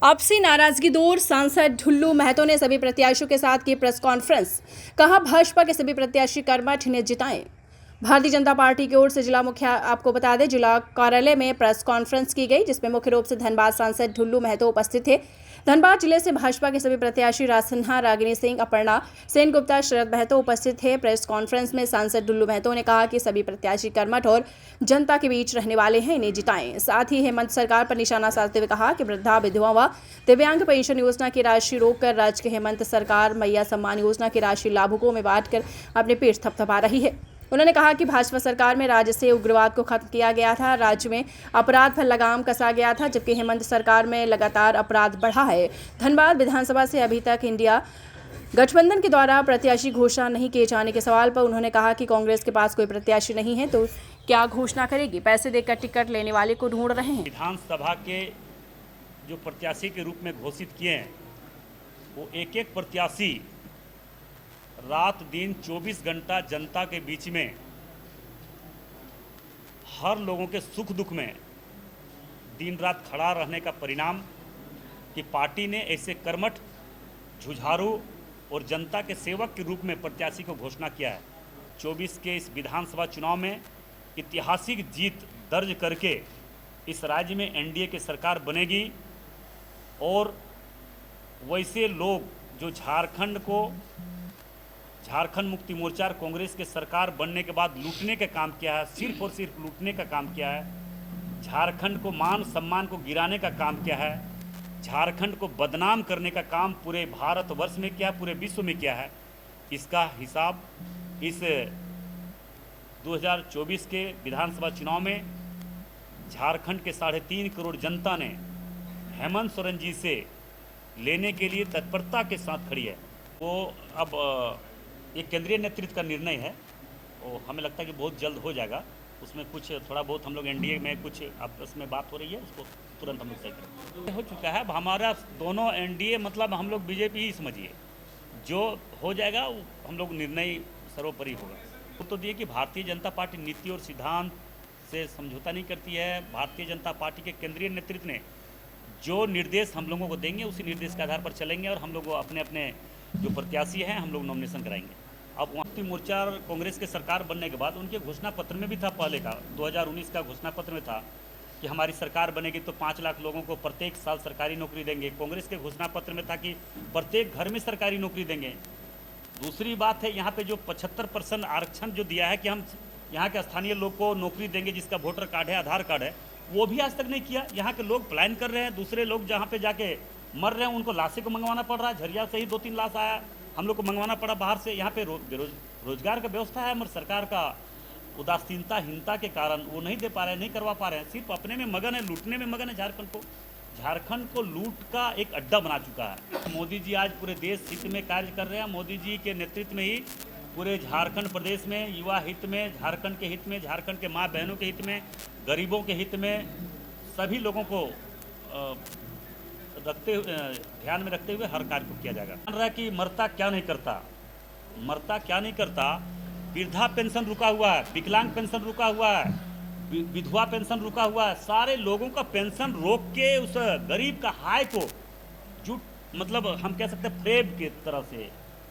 आपसी नाराजगी दूर, सांसद ढुल्लू महतो ने सभी प्रत्याशियों के साथ की प्रेस कॉन्फ्रेंस। कहा, भाजपा के सभी प्रत्याशी कर्मठ, इन्हें जिताएं। भारतीय जनता पार्टी की ओर से जिला मुख्य आपको बता दें, जिला कार्यालय में प्रेस कॉन्फ्रेंस की गई, जिसमें मुख्य रूप से धनबाद सांसद ढुल्लू महतो उपस्थित थे। धनबाद जिले से भाजपा के सभी प्रत्याशी राज सिन्हा, रागिनी सिंह, अपर्णा सेन गुप्ता, शरद महतो उपस्थित थे। प्रेस कॉन्फ्रेंस में सांसद ढुल्लू महतो ने कहा कि सभी प्रत्याशी कर्मठ और जनता के बीच रहने वाले हैं, इन्हें जिताएं। साथ ही हेमंत सरकार पर निशाना साधते हुए कहा कि वृद्धा, विधवा व दिव्यांग पेंशन योजना की राशि रोककर राज्य की हेमंत सरकार मैया सम्मान योजना की राशि लाभुकों में बांटकर अपने पेट थपथपा रही है। उन्होंने कहा कि भाजपा सरकार में राज्य से उग्रवाद को खत्म किया गया था, राज्य में अपराध पर लगाम कसा गया था, जबकि हेमंत सरकार में लगातार अपराध बढ़ा है। धनबाद विधानसभा से अभी तक इंडिया गठबंधन के द्वारा प्रत्याशी घोषणा नहीं किए जाने के सवाल पर उन्होंने कहा कि कांग्रेस के पास कोई प्रत्याशी नहीं है तो क्या घोषणा करेगी? पैसे देकर टिकट लेने वाले को ढूंढ रहे हैं। विधानसभा के जो प्रत्याशी के रूप में घोषित किए हैं, वो एक एक प्रत्याशी रात दिन 24 घंटा जनता के बीच में हर लोगों के सुख दुख में दिन रात खड़ा रहने का परिणाम कि पार्टी ने ऐसे कर्मठ, जुझारू और जनता के सेवक के रूप में प्रत्याशी को घोषणा किया है। 24 के इस विधानसभा चुनाव में ऐतिहासिक जीत दर्ज करके इस राज्य में एनडीए की सरकार बनेगी और वैसे लोग जो झारखंड मुक्ति मोर्चा कांग्रेस के सरकार बनने के बाद लूटने का काम किया है, सिर्फ और सिर्फ लूटने का काम किया है, झारखंड को मान सम्मान को गिराने का काम किया है, झारखंड को बदनाम करने का काम पूरे भारतवर्ष में किया, पूरे विश्व में किया है। इसका हिसाब इस 2024 के विधानसभा चुनाव में झारखंड के 3.5 करोड़ जनता ने हेमंत सोरेन जी से लेने के लिए तत्परता के साथ खड़ी है। वो अब ये केंद्रीय नेतृत्व का निर्णय है और हमें लगता है कि बहुत जल्द हो जाएगा। उसमें कुछ थोड़ा बहुत हम लोग एनडीए में कुछ आपस में बात हो रही है, उसको तुरंत हम लोग तय करेंगे। हो चुका है हमारा दोनों एनडीए, मतलब हम लोग बीजेपी ही समझिए, जो हो जाएगा हम लोग निर्णय सर्वोपरि होगा। तो दिए कि भारतीय जनता पार्टी नीति और सिद्धांत से समझौता नहीं करती है। भारतीय जनता पार्टी के केंद्रीय नेतृत्व ने जो निर्देश हम लोगों को देंगे उसी निर्देश के आधार पर चलेंगे और हम लोग अपने अपने जो प्रत्याशी हैं हम लोग नॉमिनेशन कराएंगे। अब मुक्ति मोर्चा कांग्रेस के सरकार बनने के बाद उनके घोषणा पत्र में भी था, पहले का 2019 का घोषणा पत्र में था कि हमारी सरकार बनेगी तो 5 लाख लोगों को प्रत्येक साल सरकारी नौकरी देंगे। कांग्रेस के घोषणा पत्र में था कि प्रत्येक घर में सरकारी नौकरी देंगे। दूसरी बात है, यहाँ पे जो 75% आरक्षण जो दिया है कि हम यहाँ के स्थानीय लोग को नौकरी देंगे, जिसका वोटर कार्ड है, आधार कार्ड है, वो भी आज तक नहीं किया। यहाँ के लोग पलायन कर रहे हैं, दूसरे लोग जहाँ पे जाके मर रहे हैं उनको लाशें को मंगवाना पड़ रहा है। झरिया से ही 2-3 लाश आया, हम लोग को मंगवाना पड़ा बाहर से। यहाँ पे रोजगार का व्यवस्था है, मगर सरकार का उदासीनता के कारण वो नहीं दे पा रहे हैं, नहीं करवा पा रहे हैं, सिर्फ अपने में मगन है, लूटने में मगन है। झारखंड को लूट का एक अड्डा बना चुका है। मोदी जी आज पूरे देश हित में कार्य कर रहे हैं। मोदी जी के नेतृत्व में ही पूरे झारखंड प्रदेश में युवा हित में, झारखंड के हित में, झारखंड के माँ बहनों के हित में, गरीबों के हित में, सभी लोगों को ध्यान में रखते हुए हर कार्य को किया जाएगा। मान रहा है कि मरता क्या नहीं करता, वृद्धा पेंशन रुका हुआ है, विकलांग पेंशन रुका हुआ है, विधवा पेंशन रुका हुआ है। सारे लोगों का पेंशन रोक के उस गरीब का हाय को मतलब हम कह सकते हैं फ्रेब की तरह से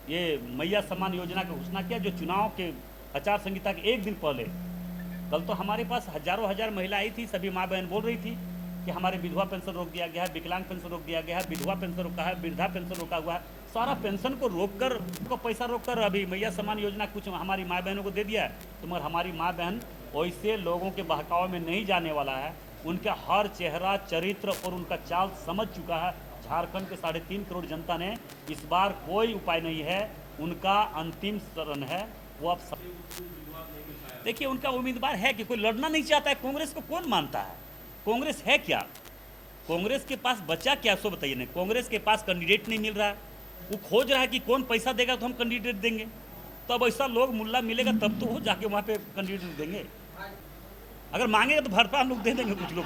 ये मैया सम्मान योजना की घोषणा किया, जो चुनाव के आचार संहिता के एक दिन पहले। कल तो हमारे पास हजारों हजार महिला आई थी, सभी माँ बहन बोल रही थी कि हमारे विधवा पेंशन रोक दिया गया है, विकलांग पेंशन रोक दिया गया है, विधवा पेंशन रोका है, वृद्धा पेंशन रोका हुआ है। सारा पेंशन को रोककर, उनको पैसा रोककर अभी मैया सम्मान योजना कुछ हमारी माँ बहनों को दे दिया है। तो मगर हमारी माँ बहन वैसे लोगों के बहकावे में नहीं जाने वाला है। उनका हर चेहरा, चरित्र और उनका चाल समझ चुका है। झारखंड के 3.5 करोड़ जनता ने इस बार कोई उपाय नहीं है, उनका अंतिम शरण है। वो अब देखिए, उनका उम्मीदवार है कि कोई लड़ना नहीं चाहता है। कांग्रेस को कौन मानता है? कांग्रेस है क्या? कांग्रेस के पास बचा क्या, सो बताइए। नहीं, कांग्रेस के पास कैंडिडेट नहीं मिल रहा है। वो खोज रहा है कि कौन पैसा देगा तो हम कैंडिडेट देंगे। तो अब ऐसा लोग मुल्ला मिलेगा तब तो वो जाके वहाँ पे कैंडिडेट देंगे। अगर मांगेगा तो भरपा हम लोग दे देंगे कुछ लोग।